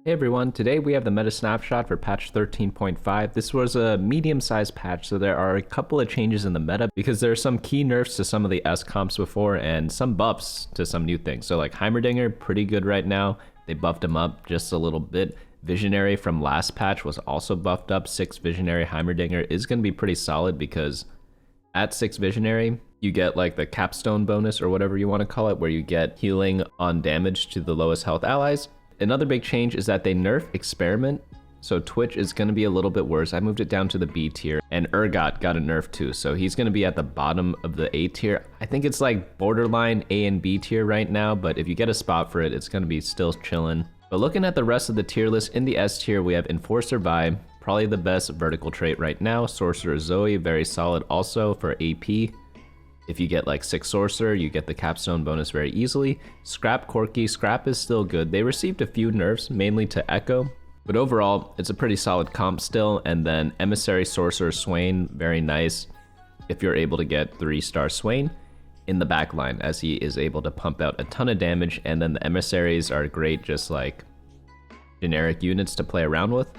Hey everyone, today we have the meta snapshot for patch 13.5. This was a medium-sized patch, so there are a couple of changes in the meta because there are some key nerfs to some of the S comps before and some buffs to some new things. So like Heimerdinger, pretty good right now. They buffed him up just a little bit. Visionary from last patch was also buffed up. 6 Visionary Heimerdinger is going to be pretty solid because at 6 Visionary, you get like the capstone bonus or whatever you want to call it, where you get healing on damage to the lowest health allies. Another big change is that they nerf Experiment, so Twitch is going to be a little bit worse. I moved it down to the B tier, and Urgot got a nerf too, so he's going to be at the bottom of the A tier. I think it's like borderline A and B tier right now, but if you get a spot for it, it's going to be still chilling. But looking at the rest of the tier list, in the S tier, we have Enforcer Vi, probably the best vertical trait right now. Sorcerer Zoe, very solid also for AP. If you get like 6 Sorcerer, you get the capstone bonus very easily. Scrap Corki, Scrap is still good. They received a few nerfs, mainly to Echo, but overall, it's a pretty solid comp still. And then Emissary Sorcerer Swain, very nice if you're able to get 3-star Swain in the backline, as he is able to pump out a ton of damage. And then the Emissaries are great, just like generic units to play around with.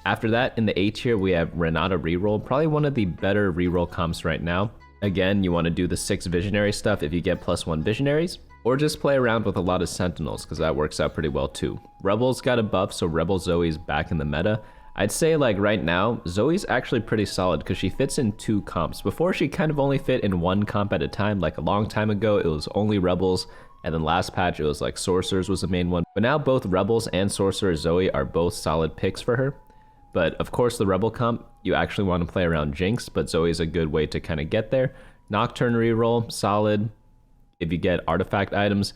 After that, in the A tier, we have Renata Reroll, probably one of the better reroll comps right now. Again, you want to do the 6 Visionary stuff if you get +1 Visionaries, or just play around with a lot of Sentinels, because that works out pretty well too. Rebel's got a buff, so Rebel Zoe's back in the meta. I'd say like right now, Zoe's actually pretty solid because she fits in 2 comps. Before, she kind of only fit in 1 comp at a time. Like a long time ago, it was only Rebels, and then last patch, it was like Sorcerers was the main one. But now both Rebels and Sorcerer Zoe are both solid picks for her. But of course, the Rebel comp, you actually want to play around Jinx, but Zoe's a good way to kind of get there. Nocturne reroll, solid. If you get artifact items,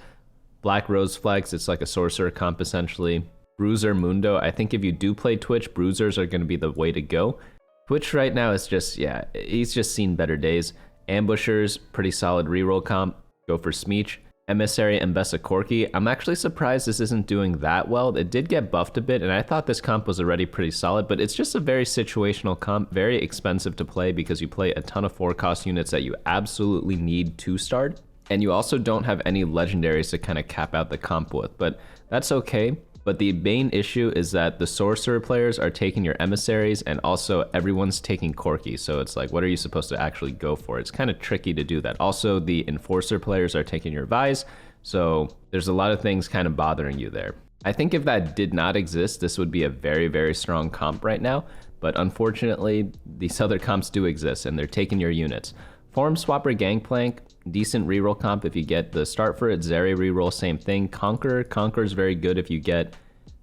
Blackrose flex, it's like a sorcerer comp essentially. Bruiser Mundo, I think if you do play Twitch, Bruisers are going to be the way to go. Twitch right now is just, yeah, he's just seen better days. Ambushers, pretty solid reroll comp, go for Smeech. Emissary Ambessa Corki, I'm actually surprised this isn't doing that well. It did get buffed a bit, and I thought this comp was already pretty solid, but it's just a very situational comp, very expensive to play because you play a ton of 4-cost units that you absolutely need to start, and you also don't have any legendaries to kind of cap out the comp with, but that's okay. But the main issue is that the sorcerer players are taking your emissaries, and also everyone's taking Corki. So it's like, what are you supposed to actually go for? It's kind of tricky to do that. Also, the enforcer players are taking your Vise. So there's a lot of things kind of bothering you there. I think if that did not exist, this would be a very, very strong comp right now. But unfortunately, these other comps do exist, and they're taking your units. Form Swapper Gangplank, decent reroll comp if you get the start for it. Zeri reroll, same thing. Conqueror is very good if you get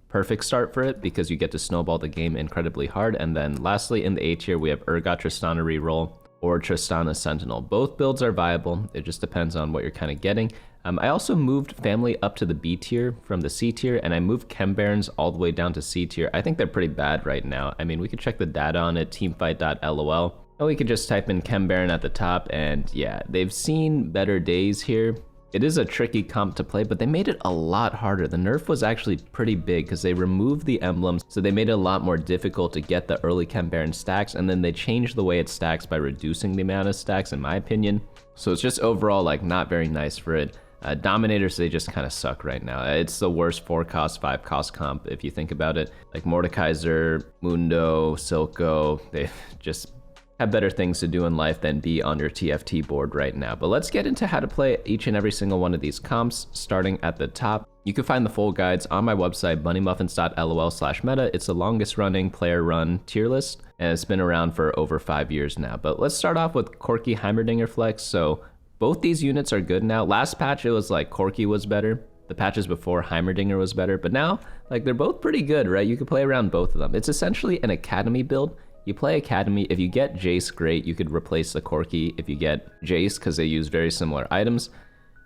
perfect start for it because you get to snowball the game incredibly hard. And then lastly, in the A tier, we have Urgot Tristana reroll or Tristana Sentinel. Both builds are viable. It just depends on what you're kind of getting. I also moved Family up to the B tier from the C tier, and I moved Chem Barons all the way down to C tier. I think they're pretty bad right now. I mean, we could check the data on it, teamfight.lol. Or we could just type in Chem Baron at the top, and yeah, they've seen better days here. It is a tricky comp to play, but they made it a lot harder. The nerf was actually pretty big because they removed the emblems, so they made it a lot more difficult to get the early Chem Baron stacks, and then they changed the way it stacks by reducing the amount of stacks, in my opinion. So it's just overall like not very nice for it. Dominators, they just kind of suck right now. It's the worst 4-cost, 5-cost comp if you think about it. Like Mordekaiser, Mundo, Silco, they just have better things to do in life than be on your TFT board right now. But let's get into how to play each and every single one of these comps, starting at the top. You can find the full guides on my website, bunnymuffins.lol/meta. It's the longest running player run tier list, and it's been around for over 5 years now. But let's start off with Corki Heimerdinger flex. So both these units are good now. Last patch, it was like Corki was better. The patches before, Heimerdinger was better. But now, like, they're both pretty good, right? You can play around both of them. It's essentially an academy build. You play Academy, if you get Jace, great, you could replace the Corki if you get Jace because they use very similar items.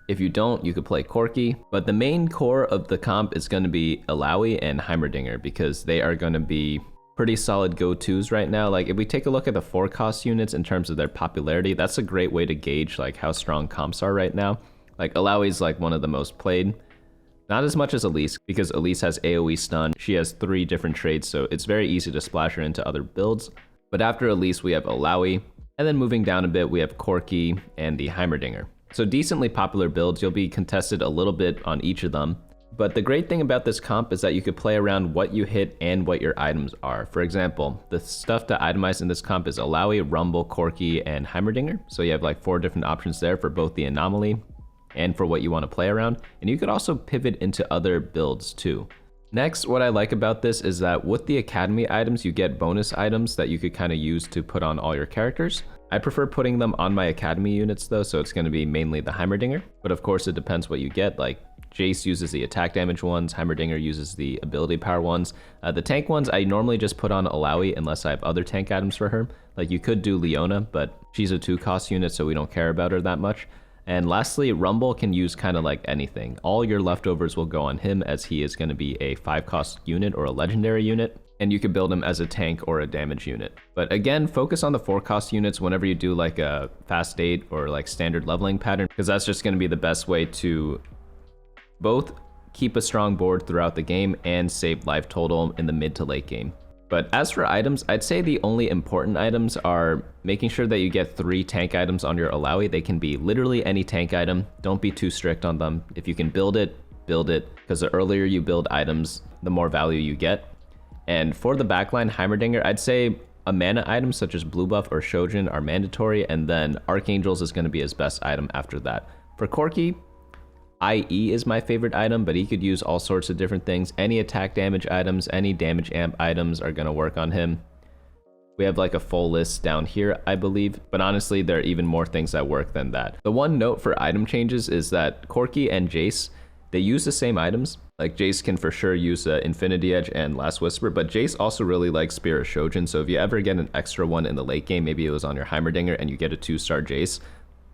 If you don't, you could play Corki, but the main core of the comp is going to be Alawi and Heimerdinger because they are going to be pretty solid go-tos right now. Like if we take a look at the 4-cost units in terms of their popularity, that's a great way to gauge like how strong comps are right now. Like Alawi's like one of the most played. Not as much as Elise, because Elise has AoE stun. She has 3 different traits, so it's very easy to splash her into other builds. But after Elise, we have Alawi, and then moving down a bit, we have Corki and the Heimerdinger. So decently popular builds. You'll be contested a little bit on each of them. But the great thing about this comp is that you could play around what you hit and what your items are. For example, the stuff to itemize in this comp is Alawi, Rumble, Corki, and Heimerdinger. So you have like 4 different options there for both the anomaly and for what you want to play around. And you could also pivot into other builds too. Next, what I like about this is that with the Academy items, you get bonus items that you could kind of use to put on all your characters. I prefer putting them on my Academy units though, so it's going to be mainly the Heimerdinger. But of course, it depends what you get. Like Jace uses the attack damage ones, Heimerdinger uses the ability power ones. The tank ones, I normally just put on Alawi unless I have other tank items for her. Like you could do Leona, but she's a 2-cost unit, so we don't care about her that much. And lastly, Rumble can use kind of like anything. All your leftovers will go on him as he is going to be a 5-cost unit or a legendary unit, and you can build him as a tank or a damage unit. But again, focus on the 4-cost units whenever you do like a fast 8 or like standard leveling pattern, because that's just going to be the best way to both keep a strong board throughout the game and save life total in the mid to late game. But as for items, I'd say the only important items are making sure that you get 3 tank items on your Alawi. They can be literally any tank item. Don't be too strict on them. If you can build it, because the earlier you build items, the more value you get. And for the backline Heimerdinger, I'd say a mana item such as Blue Buff or Shojin are mandatory, and then Archangels is going to be his best item after that. For Corki, IE is my favorite item, but he could use all sorts of different things. Any attack damage items, any damage amp items are going to work on him. We have like a full list down here, I believe, but honestly, there are even more things that work than that. The one note for item changes is that Corki and Jace, they use the same items. Like Jace can for sure use Infinity Edge and Last Whisper, but Jace also really likes Spear of Shojin, so if you ever get an extra one in the late game, maybe it was on your Heimerdinger and you get a 2-star Jace,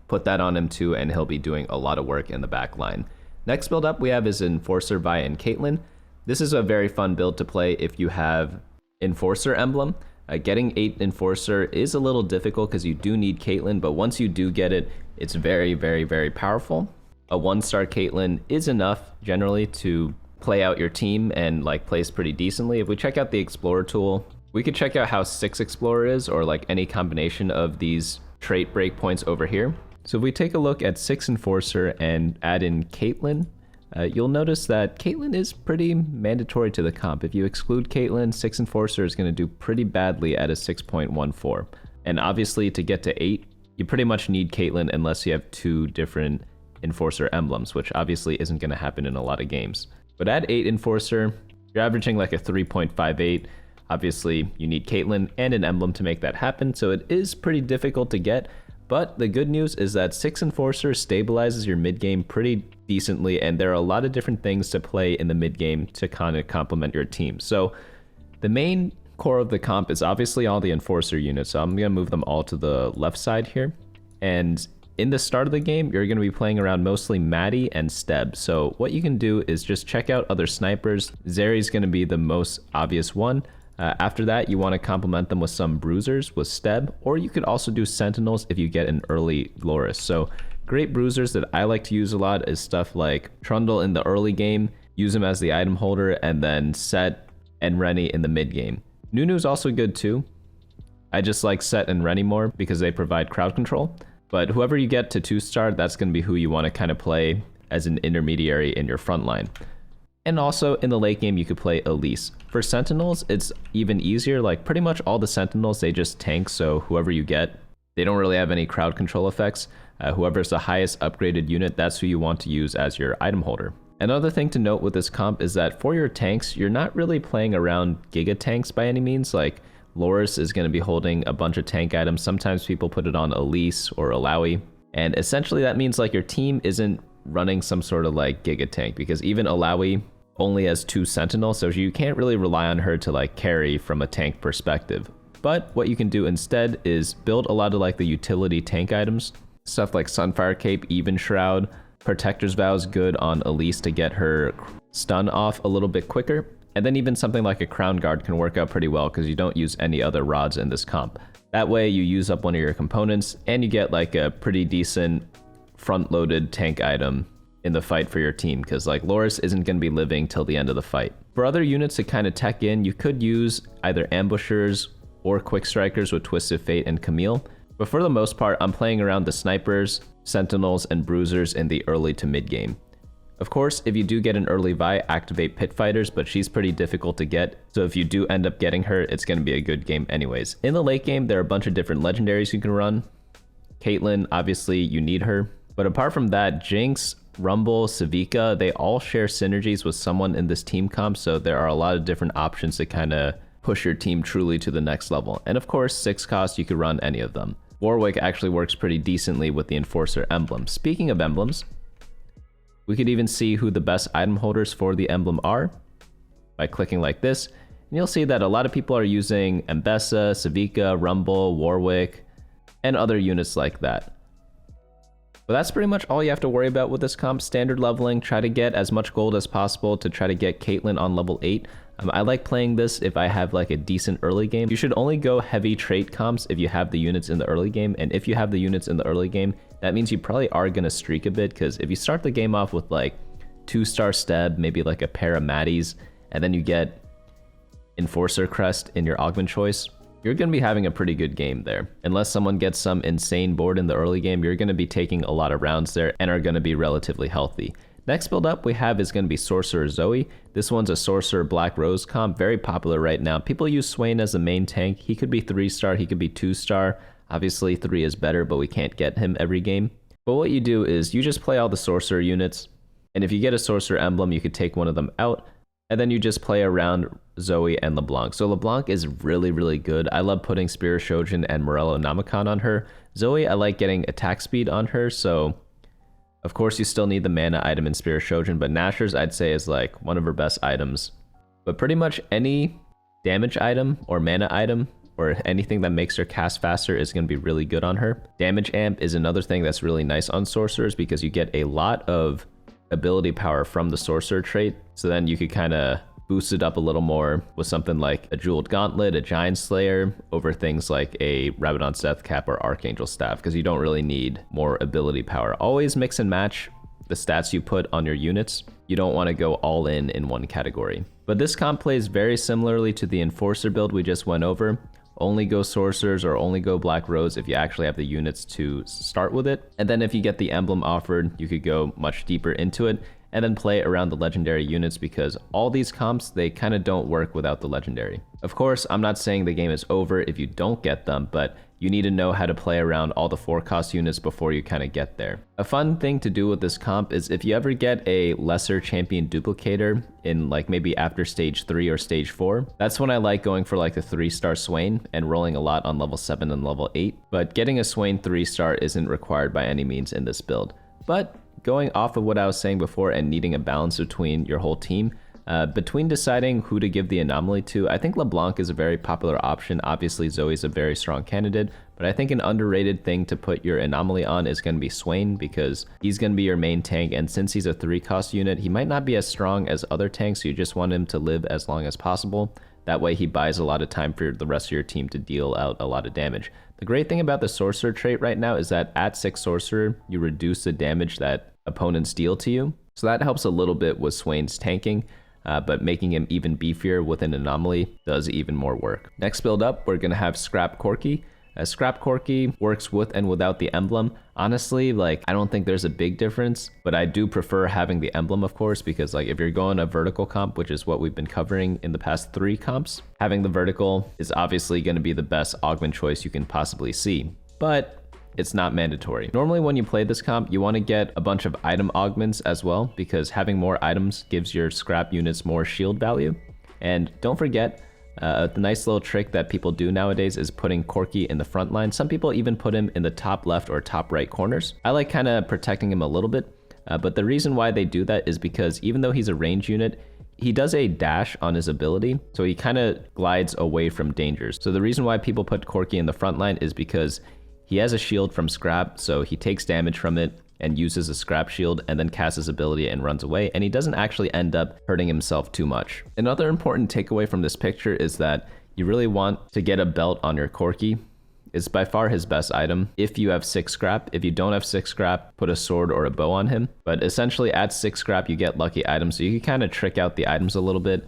put that on him too, and he'll be doing a lot of work in the back line. Next build up we have is Enforcer, Vi and Caitlyn. This is a very fun build to play if you have Enforcer emblem. Getting 8 Enforcer is a little difficult because you do need Caitlyn, but once you do get it, it's very, very, very powerful. A 1-star Caitlyn is enough generally to play out your team and like place pretty decently. If we check out the Explorer tool, we could check out how 6 Explorer is, or like any combination of these trait breakpoints over here. So if we take a look at 6 Enforcer and add in Caitlyn, you'll notice that Caitlyn is pretty mandatory to the comp. If you exclude Caitlyn, 6 Enforcer is going to do pretty badly at a 6.14. And obviously to get to 8, you pretty much need Caitlyn unless you have 2 different Enforcer emblems, which obviously isn't going to happen in a lot of games. But at 8 Enforcer, you're averaging like a 3.58. Obviously you need Caitlyn and an emblem to make that happen, so it is pretty difficult to get. But the good news is that 6 Enforcer stabilizes your mid game pretty decently, and there are a lot of different things to play in the mid game to kind of complement your team. So the main core of the comp is obviously all the Enforcer units, so I'm going to move them all to the left side here. And in the start of the game, you're going to be playing around mostly Maddie and Steb. So what you can do is just check out other snipers. Zeri is going to be the most obvious one. After that, you want to complement them with some Bruisers with Steb, or you could also do Sentinels if you get an early Loris. So great Bruisers that I like to use a lot is stuff like Trundle in the early game, use him as the item holder, and then Set and Rennie in the mid game. Nunu's also good too. I just like Set and Rennie more because they provide crowd control. But whoever you get to 2-star, that's going to be who you want to kind of play as an intermediary in your front line. And also in the late game, you could play Elise. For Sentinels, it's even easier. Like pretty much all the Sentinels, they just tank, so whoever you get, they don't really have any crowd control effects. Whoever's the highest upgraded unit, that's who you want to use as your item holder. Another thing to note with this comp is that for your tanks, you're not really playing around Giga tanks by any means. Like Loris is going to be holding a bunch of tank items. Sometimes people put it on Elise or Alawi. And essentially that means like your team isn't running some sort of like Giga tank, because even Alawi only has 2 Sentinels, so you can't really rely on her to like carry from a tank perspective. But what you can do instead is build a lot of like the utility tank items, stuff like Sunfire Cape, Even Shroud, Protector's Vow is good on Elise to get her stun off a little bit quicker, and then even something like a Crown Guard can work out pretty well because you don't use any other rods in this comp. That way you use up one of your components and you get like a pretty decent front-loaded tank item in the fight for your team, because like Loris isn't going to be living till the end of the fight. For other units to kind of tech in, you could use either Ambushers or Quick Strikers with Twisted Fate and Camille, but for the most part I'm playing around the Snipers, Sentinels, and Bruisers in the early to mid game. Of course, if you do get an early Vi, activate Pit Fighters, but she's pretty difficult to get, so if you do end up getting her, it's going to be a good game anyways. In the late game, there are a bunch of different legendaries you can run. Caitlyn, obviously you need her, but apart from that, Jinx, Rumble, Savika, they all share synergies with someone in this team comp, so there are a lot of different options to kind of push your team truly to the next level. And of course, 6 cost, you could run any of them. Warwick actually works pretty decently with the Enforcer emblem. Speaking of emblems, we could even see who the best item holders for the emblem are by clicking like this. And you'll see that a lot of people are using Ambessa, Savika, Rumble, Warwick, and other units like that. But that's pretty much all you have to worry about with this comp. Standard leveling, try to get as much gold as possible to try to get Caitlyn on level 8. I like playing this if I have like a decent early game. You should only go heavy trait comps if you have the units in the early game, and if you have the units in the early game, that means you probably are going to streak a bit, because if you start the game off with like 2-star Steb, maybe like a pair of Maddies, and then you get Enforcer Crest in your augment choice, you're going to be having a pretty good game there. Unless someone gets some insane board in the early game, you're going to be taking a lot of rounds there and are going to be relatively healthy. Next build up we have is going to be Sorcerer Zoe. This one's a Sorcerer Blackrose comp, very popular right now. People use Swain as the main tank. He could be 3-star, he could be 2-star. Obviously 3 is better, but we can't get him every game. But what you do is you just play all the Sorcerer units, and if you get a Sorcerer emblem, you could take one of them out, and then you just play around Zoe and LeBlanc. So LeBlanc is really, really good. I love putting Spirit Shojin and Morello Namicon on her. Zoe, I like getting attack speed on her, so of course you still need the mana item in Spirit Shojin, but Nashor's I'd say is like one of her best items. But pretty much any damage item or mana item or anything that makes her cast faster is going to be really good on her. Damage amp is another thing that's really nice on sorcerers because you get a lot of ability power from the sorcerer trait, so then you could kind of boost it up a little more with something like a Jeweled Gauntlet, a Giant Slayer, over things like a Rabadon's Death Cap or Archangel Staff, because you don't really need more ability power. Always mix and match the stats you put on your units. You don't want to go all in one category. But this comp plays very similarly to the Enforcer build we just went over. Only go Sorcerers or only go Blackrose if you actually have the units to start with it. And then if you get the emblem offered, you could go much deeper into it and then play around the legendary units, because all these comps, they kind of don't work without the legendary. Of course, I'm not saying the game is over if you don't get them, but you need to know how to play around all the 4-cost units before you kind of get there. A fun thing to do with this comp is if you ever get a lesser champion duplicator in like maybe after stage 3 or stage 4, that's when I like going for like the 3-star Swain and rolling a lot on level 7 and level 8. But getting a Swain 3-star isn't required by any means in this build. But going off of what I was saying before and needing a balance between your whole team, between deciding who to give the anomaly to, I think LeBlanc is a very popular option. Obviously Zoe's a very strong candidate, but I think an underrated thing to put your anomaly on is going to be Swain, because he's going to be your main tank, and since he's a 3-cost unit, he might not be as strong as other tanks, so you just want him to live as long as possible. That way he buys a lot of time for the rest of your team to deal out a lot of damage. The great thing about the Sorcerer trait right now is that at 6 Sorcerer, you reduce the damage that opponents deal to you. So that helps a little bit with Swain's tanking, but making him even beefier with an anomaly does even more work. Next build up, we're going to have Scrap Corki. Scrap Corki works with and without the emblem. Honestly, like, I don't think there's a big difference, but I do prefer having the emblem, of course, because like if you're going a vertical comp, which is what we've been covering in the past 3 comps, having the vertical is obviously going to be the best augment choice you can possibly see, but it's not mandatory. Normally when you play this comp, you want to get a bunch of item augments as well, because having more items gives your scrap units more shield value. And don't forget, the nice little trick that people do nowadays is putting Corki in the front line. Some people even put him in the top left or top right corners. I like kind of protecting him a little bit, but the reason why they do that is because even though he's a range unit, he does a dash on his ability, so he kind of glides away from dangers. So the reason why people put Corki in the front line is because he has a shield from scrap, so he takes damage from it and uses a scrap shield and then casts his ability and runs away, and he doesn't actually end up hurting himself too much. Another important takeaway from this picture is that you really want to get a belt on your Corki. It's by far his best item if you have 6 scrap. If you don't have 6 scrap, put a sword or a bow on him. But essentially at 6 scrap you get lucky items, so you can kind of trick out the items a little bit,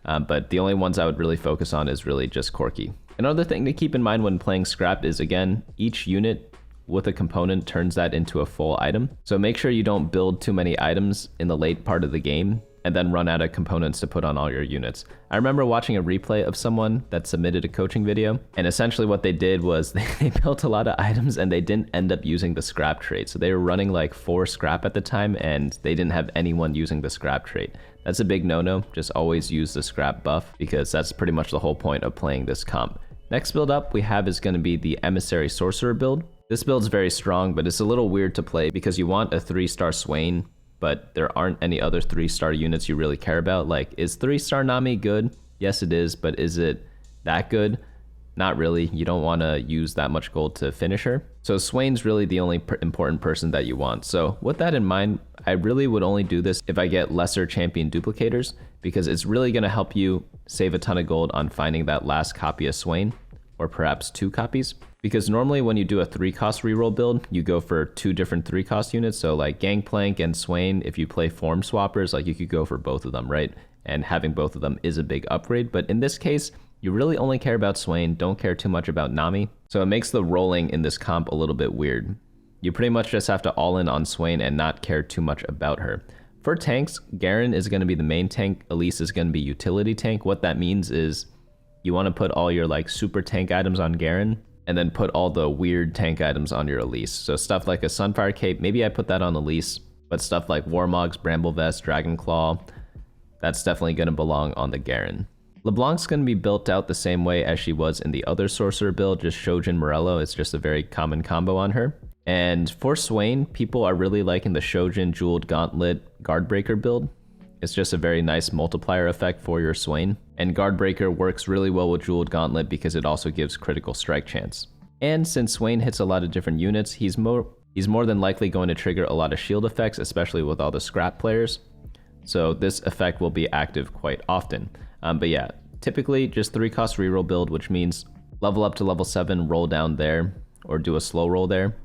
but the only ones I would really focus on is really just Corki. Another thing to keep in mind when playing scrap is, again, each unit with a component turns that into a full item. So make sure you don't build too many items in the late part of the game and then run out of components to put on all your units. I remember watching a replay of someone that submitted a coaching video, and essentially what they did was they built a lot of items and they didn't end up using the scrap trait. So they were running like 4 scrap at the time and they didn't have anyone using the scrap trait. That's a big no-no. Just always use the scrap buff because that's pretty much the whole point of playing this comp. Next build up we have is going to be the Emissary Sorcerer build. This build's very strong, but it's a little weird to play because you want a 3-star Swain, but there aren't any other 3-star units you really care about. Like, is 3-star Nami good? Yes, it is, but is it that good? Not really. You don't want to use that much gold to finish her. So Swain's really the only important person that you want. So with that in mind, I really would only do this if I get lesser champion duplicators, because it's really going to help you save a ton of gold on finding that last copy of Swain, or perhaps 2 copies. Because normally when you do a 3-cost reroll build, you go for 2 different 3-cost units. So like Gangplank and Swain, if you play form swappers, like you could go for both of them, right? And having both of them is a big upgrade. But in this case, you really only care about Swain, don't care too much about Nami. So it makes the rolling in this comp a little bit weird. You pretty much just have to all in on Swain and not care too much about her. For tanks, Garen is going to be the main tank. Elise is going to be utility tank. What that means is you want to put all your like super tank items on Garen, and then put all the weird tank items on your Elise. So stuff like a Sunfire Cape, maybe I put that on Elise, but stuff like Warmogs, Bramble Vest, Dragon Claw, that's definitely going to belong on the Garen. LeBlanc's going to be built out the same way as she was in the other Sorcerer build, just Shojin Morello. It's just a very common combo on her. And for Swain, people are really liking the Shojin Jeweled Gauntlet Guardbreaker build. It's just a very nice multiplier effect for your Swain. And Guardbreaker works really well with Jeweled Gauntlet because it also gives critical strike chance. And since Swain hits a lot of different units, he's more than likely going to trigger a lot of shield effects, especially with all the scrap players. So this effect will be active quite often. But yeah, typically just 3-cost reroll build, which means level up to level 7, roll down there, or do a slow roll there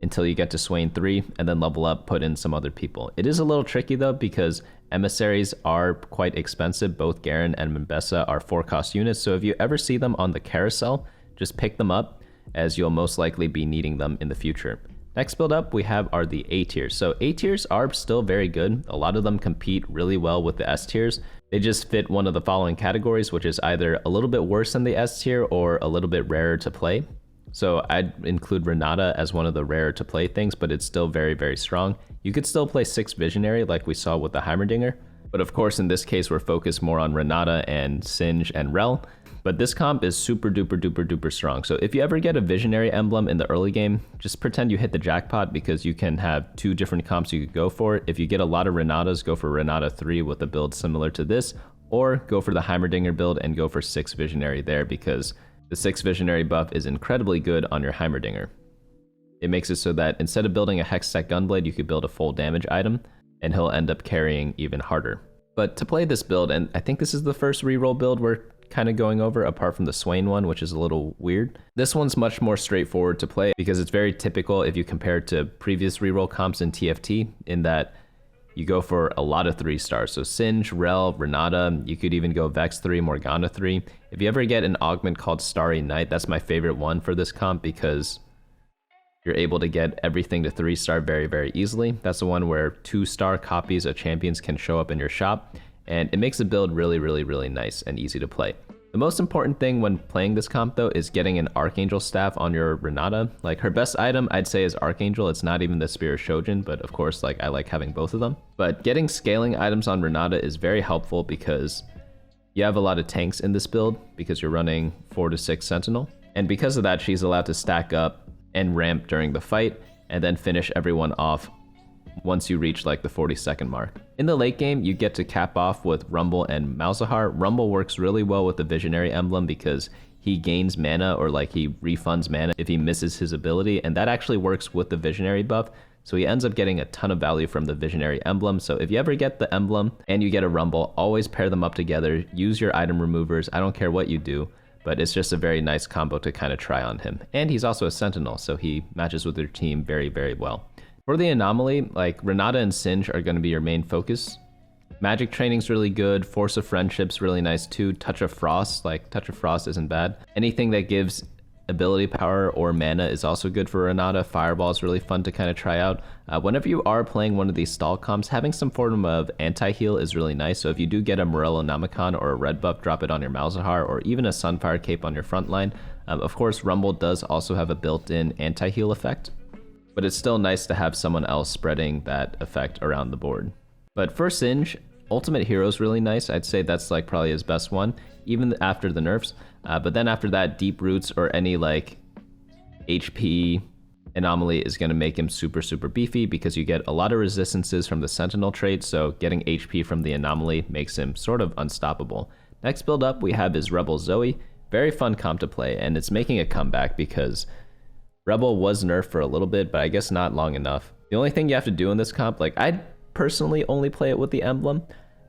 until you get to Swain 3, and then level up, put in some other people. It is a little tricky though, because emissaries are quite expensive. Both Garen and Ambessa are 4-cost units, so if you ever see them on the carousel, just pick them up, as you'll most likely be needing them in the future. Next build up we have are the A tiers. So A tiers are still very good. A lot of them compete really well with the S tiers. They just fit one of the following categories, which is either a little bit worse than the S tier or a little bit rarer to play. So I'd include Renata as one of the rarer to play things, but it's still very, very strong. You could still play 6 Visionary like we saw with the Heimerdinger, but of course in this case we're focused more on Renata and Singe and Rel. But this comp is super duper duper duper strong. So if you ever get a Visionary emblem in the early game, just pretend you hit the jackpot, because you can have 2 different comps you could go for. If you get a lot of Renatas, go for Renata 3 with a build similar to this, or go for the Heimerdinger build and go for 6 Visionary there, because the 6 Visionary buff is incredibly good on your Heimerdinger. It makes it so that instead of building a Hextech Gunblade, you could build a full damage item, and he'll end up carrying even harder. But to play this build, and I think this is the first reroll build we're kind of going over, apart from the Swain one, which is a little weird. This one's much more straightforward to play because it's very typical if you compare it to previous reroll comps in TFT, in that you go for a lot of 3 stars. So Singe, Rel, Renata, you could even go Vex 3, Morgana 3. If you ever get an augment called Starry Night, that's my favorite one for this comp, because you're able to get everything to 3-star very, very easily. That's the one where 2-star copies of champions can show up in your shop, and it makes the build really, really, really nice and easy to play. The most important thing when playing this comp though is getting an Archangel staff on your Renata. Like, her best item I'd say is Archangel. It's not even the Spear of Shojin, but of course like I like having both of them. But getting scaling items on Renata is very helpful because you have a lot of tanks in this build, because you're running 4 to 6 Sentinel. And because of that, she's allowed to stack up and ramp during the fight, and then finish everyone off once you reach like the 40-second mark. In the late game, you get to cap off with Rumble and Malzahar. Rumble works really well with the Visionary emblem because he gains mana, or like he refunds mana if he misses his ability, and that actually works with the Visionary buff. So he ends up getting a ton of value from the Visionary emblem. So if you ever get the emblem and you get a Rumble, always pair them up together. Use your item removers. I don't care what you do, but it's just a very nice combo to kind of try on him. And he's also a Sentinel, so he matches with your team very, very well. For the anomaly, like Renata and Singe are going to be your main focus. Magic training's really good. Force of Friendship's really nice too. Touch of Frost, like Touch of Frost isn't bad. Anything that gives ability power or mana is also good for Renata. Fireball is really fun to kind of try out. Whenever you are playing one of these stall comps, having some form of anti-heal is really nice. So if you do get a Morello Namicon or a red buff, drop it on your Malzahar, or even a Sunfire Cape on your front line. Of course, Rumble does also have a built-in anti-heal effect, but it's still nice to have someone else spreading that effect around the board. But for Singe, Ultimate Hero is really nice. I'd say that's like probably his best one, even after the nerfs. But then after that, Deep Roots or any like HP anomaly is going to make him super, super beefy because you get a lot of resistances from the Sentinel trait, so getting HP from the anomaly makes him sort of unstoppable. Next build up we have is Rebel Zoe. Very fun comp to play, and it's making a comeback because Rebel was nerfed for a little bit, but I guess not long enough. The only thing you have to do in this comp, like I'd personally only play it with the emblem,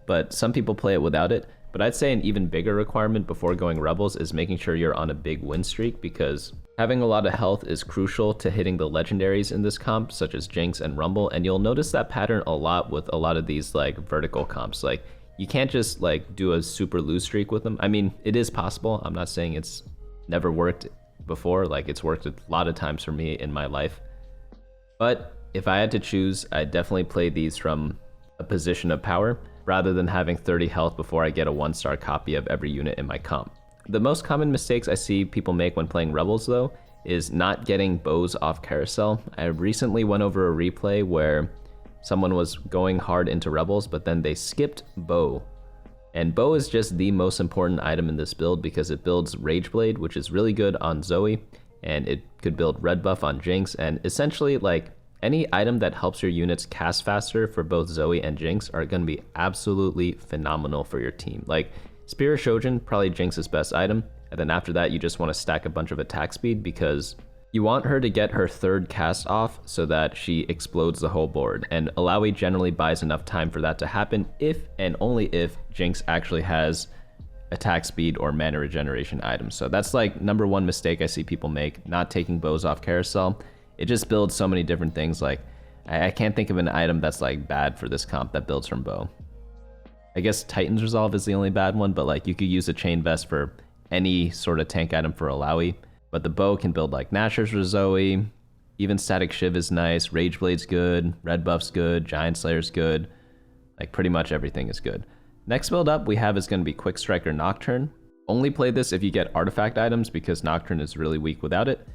but some people play it without it. But I'd say an even bigger requirement before going Rebels is making sure you're on a big win streak, because having a lot of health is crucial to hitting the legendaries in this comp, such as Jinx and Rumble, and you'll notice that pattern a lot with a lot of these like vertical comps. Like you can't just like do a super lose streak with them. I mean, it is possible. I'm not saying it's never worked before. Like it's worked a lot of times for me in my life. But if I had to choose, I'd definitely play these from a position of power, rather than having 30 health before I get a 1-star copy of every unit in my comp. The most common mistakes I see people make when playing Rebels though, is not getting bows off Carousel. I recently went over a replay where someone was going hard into Rebels, but then they skipped bow. And bow is just the most important item in this build because it builds Rage Blade, which is really good on Zoe, and it could build red buff on Jinx, and essentially like any item that helps your units cast faster for both Zoe and Jinx are going to be absolutely phenomenal for your team. Like Spear Shojin, probably Jinx's best item, and then after that you just want to stack a bunch of attack speed because you want her to get her third cast off so that she explodes the whole board, and Alawi generally buys enough time for that to happen if and only if Jinx actually has attack speed or mana regeneration items. So that's like number one mistake I see people make, not taking bows off Carousel. It just builds so many different things. Like I can't think of an item that's like bad for this comp that builds from bow. I guess Titan's Resolve is the only bad one, but like you could use a Chain Vest for any sort of tank item for Alawi. But the bow can build like Nashers for Zoe, even Static Shiv is nice, Rage Blade's good, Red Buff's good, Giant Slayer's good, like pretty much everything is good. Next build up we have is going to be Quick Striker Nocturne. Only play this if you get artifact items because Nocturne is really weak without it,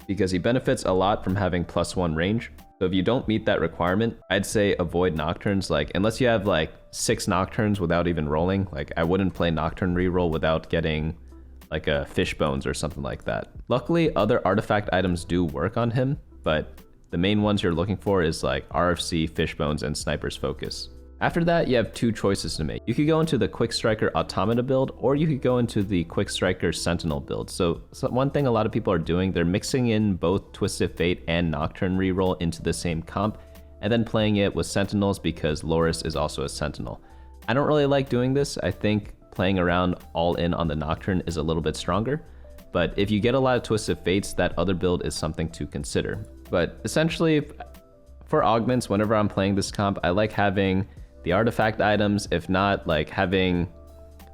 because he benefits a lot from having +1 range. So if you don't meet that requirement, I'd say avoid Nocturnes. Like unless you have like 6 Nocturnes without even rolling, like I wouldn't play Nocturne reroll without getting like a Fishbones or something like that. Luckily, other artifact items do work on him, but the main ones you're looking for is like RFC, Fishbones, and Sniper's Focus. After that, you have 2 choices to make. You could go into the Quick Striker Automata build, or you could go into the Quick Striker Sentinel build. So one thing a lot of people are doing, they're mixing in both Twisted Fate and Nocturne reroll into the same comp, and then playing it with Sentinels because Loris is also a Sentinel. I don't really like doing this. I think playing around all in on the Nocturne is a little bit stronger, but if you get a lot of Twisted Fates, that other build is something to consider. But essentially, for augments, whenever I'm playing this comp, I like having the artifact items. If not, like having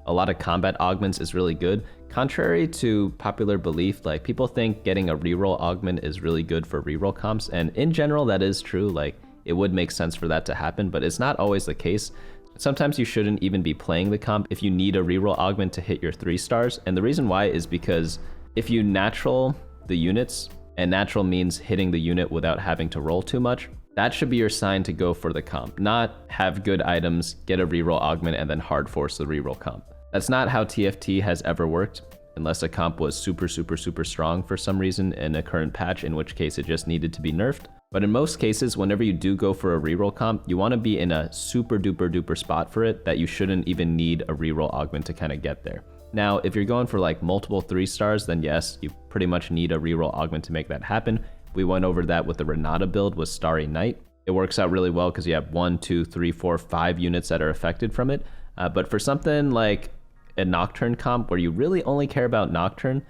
a lot of combat augments is really good. Contrary to popular belief, like people think getting a reroll augment is really good for reroll comps, and in general that is true. Like it would make sense for that to happen, but it's not always the case. Sometimes you shouldn't even be playing the comp if you need a reroll augment to hit your 3 stars, and the reason why is because if you natural the units, and natural means hitting the unit without having to roll too much, that should be your sign to go for the comp, not have good items, get a reroll augment, and then hard force the reroll comp. That's not how TFT has ever worked, unless a comp was super, super, super strong for some reason in a current patch, in which case it just needed to be nerfed. But in most cases, whenever you do go for a reroll comp, you want to be in a super duper duper spot for it that you shouldn't even need a reroll augment to kind of get there. Now, if you're going for like multiple 3 stars, then yes, you pretty much need a reroll augment to make that happen. We went over that with the Renata build with Starry Night. It works out really well because you have 1, 2, 3, 4, 5 units that are affected from it. But for something like a Nocturne comp where you really only care about Nocturne,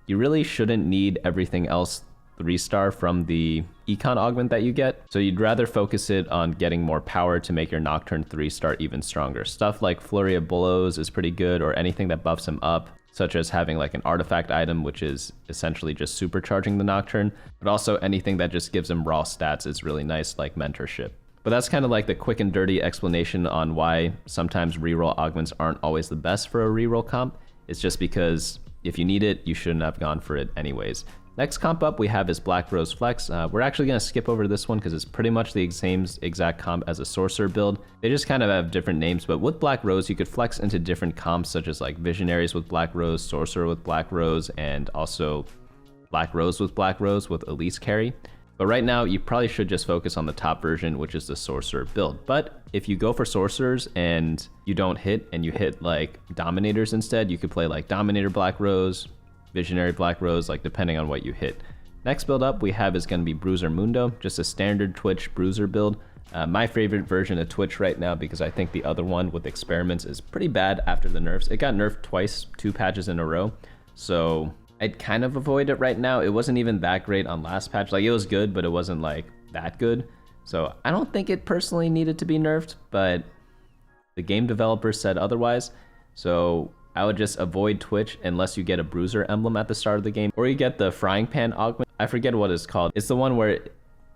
you really shouldn't need everything else 3-star from the econ augment that you get. So you'd rather focus it on getting more power to make your Nocturne 3-star even stronger. Stuff like Flurry of Blows is pretty good, or anything that buffs him up, such as having like an artifact item, which is essentially just supercharging the Nocturne, but also anything that just gives him raw stats is really nice, like Mentorship. But that's kind of like the quick and dirty explanation on why sometimes reroll augments aren't always the best for a reroll comp. It's just because if you need it, you shouldn't have gone for it anyways. Next comp up we have is Blackrose Flex. We're actually going to skip over this one because it's pretty much the same exact comp as a Sorcerer build. They just kind of have different names, but with Blackrose you could flex into different comps such as like Visionaries with Blackrose, Sorcerer with Blackrose, and also Blackrose with Elise carry. But right now you probably should just focus on the top version, which is the Sorcerer build. But if you go for Sorcerers and you don't hit, and you hit like Dominators instead, you could play like Dominator Blackrose, Visionary Blackrose, like depending on what you hit. Next build up we have is going to be Bruiser Mundo, just a standard Twitch Bruiser build. My favorite version of Twitch right now, because I think the other one with Experiments is pretty bad after the nerfs. It got nerfed twice, 2 patches in a row, so I'd kind of avoid it right now. It wasn't even that great on last patch. Like, it was good, but it wasn't like that good. So I don't think it personally needed to be nerfed, but the game developers said otherwise. So I would just avoid Twitch unless you get a Bruiser emblem at the start of the game, or you get the Frying Pan augment. I forget what it's called. It's the one where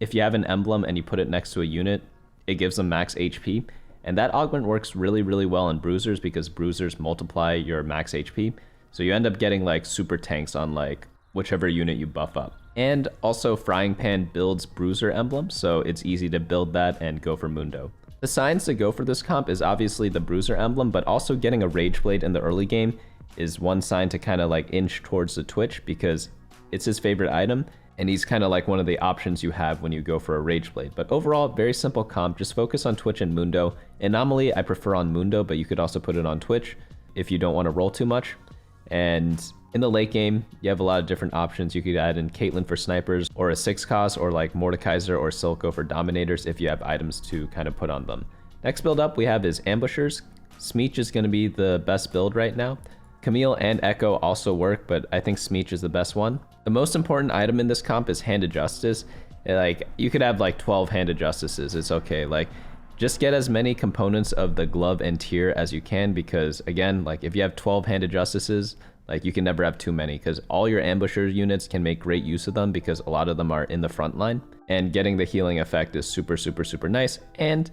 if you have an emblem and you put it next to a unit, it gives them max HP. And that augment works really, really well in Bruisers because Bruisers multiply your max HP. So you end up getting like super tanks on like whichever unit you buff up. And also Frying Pan builds Bruiser emblems, so it's easy to build that and go for Mundo. The signs to go for this comp is obviously the Bruiser emblem, but also getting a Rage Blade in the early game is one sign to kind of like inch towards the Twitch because it's his favorite item, and he's kind of like one of the options you have when you go for a Rage Blade. But overall, very simple comp, just focus on Twitch and Mundo. Anomaly I prefer on Mundo, but you could also put it on Twitch if you don't want to roll too much. And in the late game, you have a lot of different options. You could add in Caitlyn for snipers, or a 6-cost, or like Mordekaiser or Silco for dominators if you have items to kind of put on them. Next build up we have is Ambushers. Smeech is going to be the best build right now. Camille and Echo also work, but I think Smeech is the best one. The most important item in this comp is Hand of Justice. Like, you could have like 12 Hand of Justices, it's okay. Like, just get as many components of the glove and tier as you can, because again, like if you have 12 Handed Justices, like you can never have too many, because all your ambusher units can make great use of them because a lot of them are in the front line, and getting the healing effect is super, super, super nice. And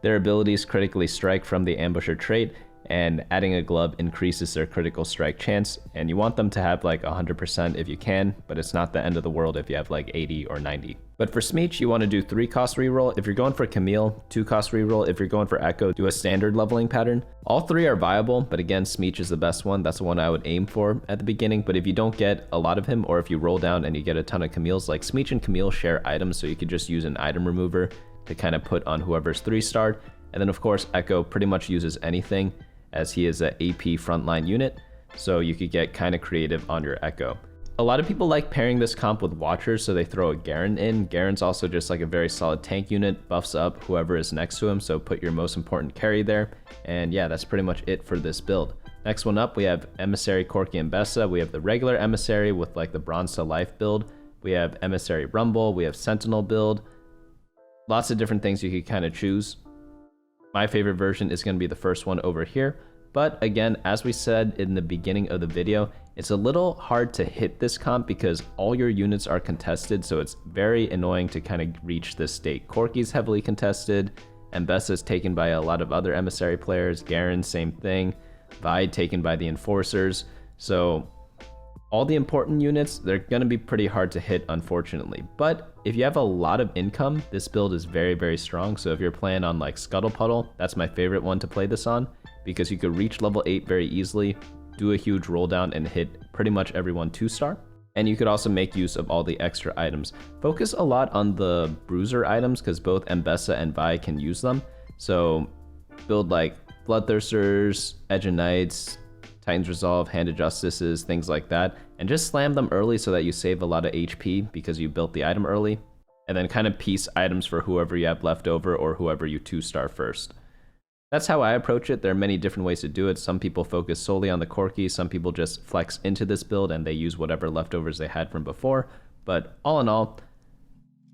their abilities critically strike from the ambusher trait, and adding a glove increases their critical strike chance, and you want them to have like 100% if you can, but it's not the end of the world if you have like 80 or 90. But for Smeech, you want to do 3-cost reroll. If you're going for Camille, 2-cost reroll. If you're going for Echo, do a standard leveling pattern. All 3 are viable, but again, Smeech is the best one. That's the one I would aim for at the beginning. But if you don't get a lot of him, or if you roll down and you get a ton of Camille's, like Smeech and Camille share items, so you could just use an item remover to kind of put on whoever's 3-starred. And then of course, Echo pretty much uses anything, as he is an AP frontline unit, so you could get kind of creative on your Echo. A lot of people like pairing this comp with Watchers, so they throw a Garen in. Garen's also just like a very solid tank unit, buffs up whoever is next to him, so put your most important carry there. And yeah, that's pretty much it for this build. Next one up, we have Emissary Corki and Ambessa. We have the regular Emissary with like the Bronze to Life build. We have Emissary Rumble, we have Sentinel build. Lots of different things you could kind of choose. My favorite version is going to be the first one over here. But again, as we said in the beginning of the video, it's a little hard to hit this comp because all your units are contested, so it's very annoying to kind of reach this state. Corki's heavily contested, Ambessa is taken by a lot of other Emissary players, Garen, same thing, Vi taken by the Enforcers. So all the important units, they're going to be pretty hard to hit, unfortunately. But if you have a lot of income, this build is very, very strong. So if you're playing on like Scuttle Puddle, that's my favorite one to play this on, because you could reach level 8 very easily, do a huge roll down, and hit pretty much everyone 2-star. And you could also make use of all the extra items. Focus a lot on the Bruiser items, because both Ambessa and Vi can use them. So build like Bloodthirsters, Edge of Knights, Titan's Resolve, Hand of Justices, things like that, and just slam them early so that you save a lot of HP because you built the item early, and then kind of piece items for whoever you have left over or whoever you 2-star first. That's how I approach it. There are many different ways to do it. Some people focus solely on the Corki, some people just flex into this build and they use whatever leftovers they had from before, But all in all,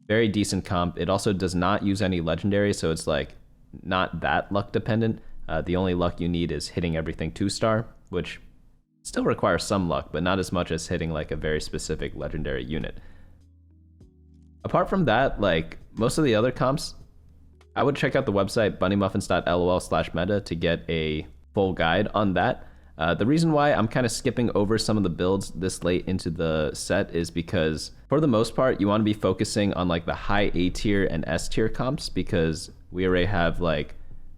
very decent comp. It also does not use any legendary, so it's like not that luck dependent. The only luck you need is hitting everything 2-star, which still requires some luck, but not as much as hitting like a very specific legendary unit. Apart from that, like most of the other comps, I would check out the website bunnymuffins.lol/meta to get a full guide on that. The reason why I'm kind of skipping over some of the builds this late into the set is because for the most part, you want to be focusing on like the high A tier and S tier comps, because we already have like,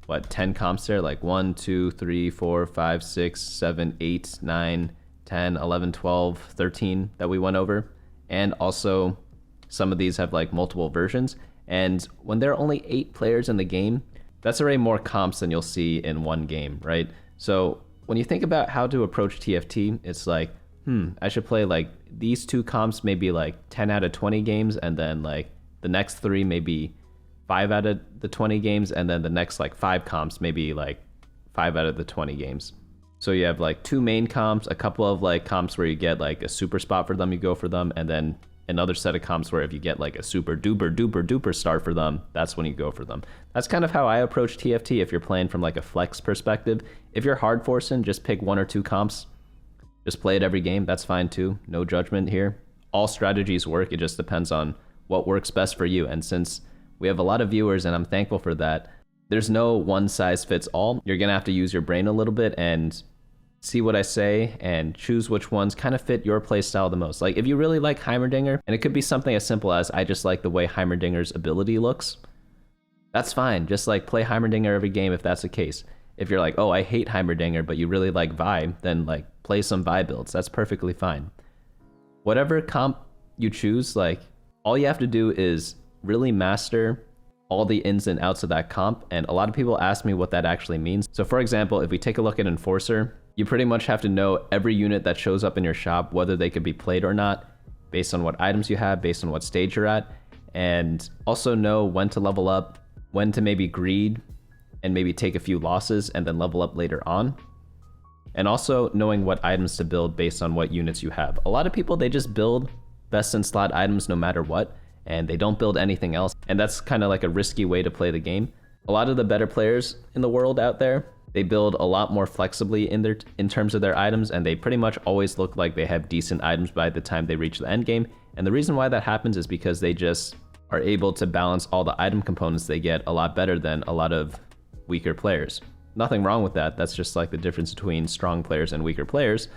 what, 10 comps there? Like 1, 2, 3, 4, 5, 6, 7, 8, 9, 10, 11, 12, 13 that we went over. And also some of these have like multiple versions. And when there are only 8 players in the game, that's already more comps than you'll see in one game, right? So when you think about how to approach TFT, it's like, I should play like these 2 comps maybe like 10 out of 20 games, and then like the next 3 maybe 5 out of the 20 games, and then the next like 5 comps maybe like 5 out of the 20 games. So you have like 2 main comps, a couple of like comps where you get like a super spot for them, you go for them, and then another set of comps where if you get like a super duper start for them, that's when you go for them. That's kind of how I approach TFT if you're playing from like a flex perspective. If you're hard forcing, just pick 1 or 2 comps. Just play it every game, that's fine too. No judgment here. All strategies work, it just depends on what works best for you. And since we have a lot of viewers, and I'm thankful for that, there's no one size fits all. You're gonna have to use your brain a little bit and see what I say and choose which ones kind of fit your play style the most. Like if you really like Heimerdinger, and it could be something as simple as I just like the way Heimerdinger's ability looks, that's fine. Just like play Heimerdinger every game if that's the case. If you're like, oh, I hate Heimerdinger, but you really like Vi, then like play some Vi builds. That's perfectly fine. Whatever comp you choose, like all you have to do is really master all the ins and outs of that comp. And a lot of people ask me what that actually means. So for example, if we take a look at Enforcer, you pretty much have to know every unit that shows up in your shop, whether they could be played or not, based on what items you have, based on what stage you're at, and also know when to level up, when to maybe greed and maybe take a few losses and then level up later on. And also knowing what items to build based on what units you have. A lot of people, they just build best in slot items no matter what, and they don't build anything else. And that's kind of like a risky way to play the game. A lot of the better players in the world out there, they build a lot more flexibly in terms of their items, and they pretty much always look like they have decent items by the time they reach the end game. And the reason why that happens is because they just are able to balance all the item components they get a lot better than a lot of weaker players. Nothing wrong with that. That's just like the difference between strong players and weaker players.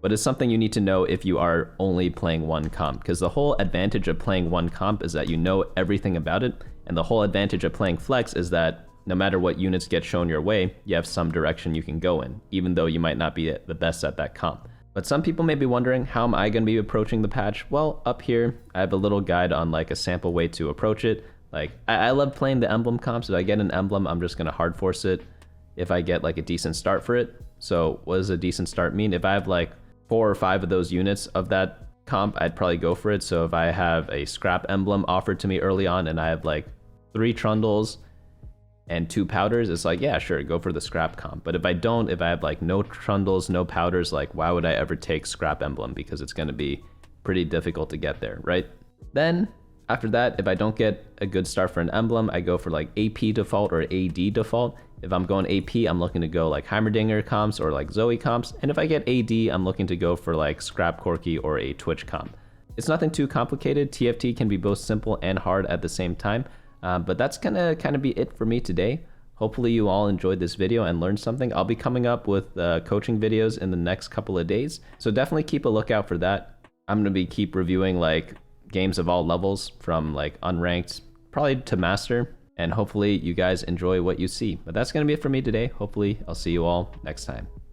But it's something you need to know if you are only playing one comp, because the whole advantage of playing one comp is that you know everything about it, and the whole advantage of playing flex is that no matter what units get shown your way, you have some direction you can go in, even though you might not be the best at that comp. But some people may be wondering, how am I going to be approaching the patch? Well, up here, I have a little guide on like a sample way to approach it. Like, I love playing the emblem comps. If I get an emblem, I'm just going to hard force it if I get like a decent start for it. So what does a decent start mean? If I have like 4 or 5 of those units of that comp, I'd probably go for it. So if I have a scrap emblem offered to me early on and I have like 3 trundles and 2 powders, it's like, yeah, sure, go for the scrap comp. But if I don't, if I have like no trundles, no powders, like why would I ever take scrap emblem? Because it's going to be pretty difficult to get there, right? Then after that, if I don't get a good start for an emblem, I go for like AP default or AD default. If I'm going AP, I'm looking to go like Heimerdinger comps or like Zoe comps. And if I get AD, I'm looking to go for like scrap Corki or a Twitch comp. It's nothing too complicated. TFT can be both simple and hard at the same time. But that's gonna kind of be it for me today. Hopefully you all enjoyed this video and learned something. I'll be coming up with coaching videos in the next couple of days, so definitely keep a lookout for that. I'm gonna be keep reviewing like games of all levels from like unranked probably to master, and hopefully you guys enjoy what you see. But that's gonna be it for me today. Hopefully I'll see you all next time.